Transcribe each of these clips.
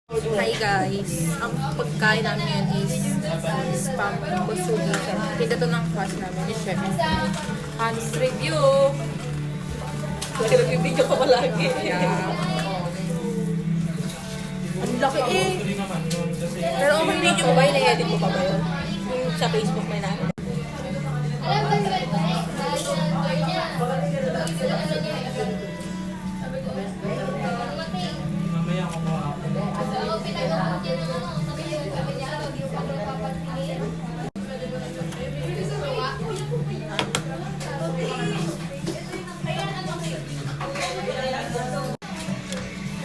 Hi guys, ang pagkain namin ngayon is spam kusugi. Tinda to ng class namin ni Chef. Hans review! Lagi nagbibigyo ka palagi. Yeah. Ang laki eh! Pero okay video mo ba? Ina-edit mo pa ba yun? Yung sa Facebook may namin.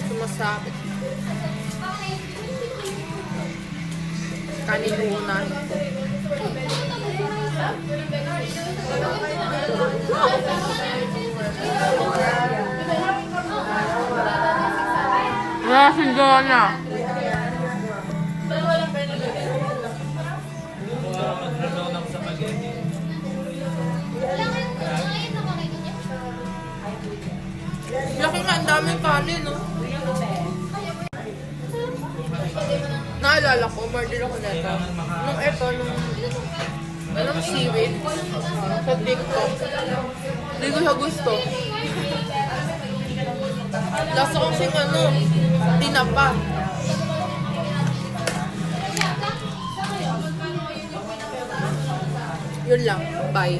Sumasakit. Kanin unahin ko. Wala si Donna. Laki nga, ang daming kanin, no? Naalala ko, murder ako neto. Nung eto, anong seaweed? Sa TikTok. Hindi ko siya gusto. Lasa kasing tinapa. Yun lang. Bye.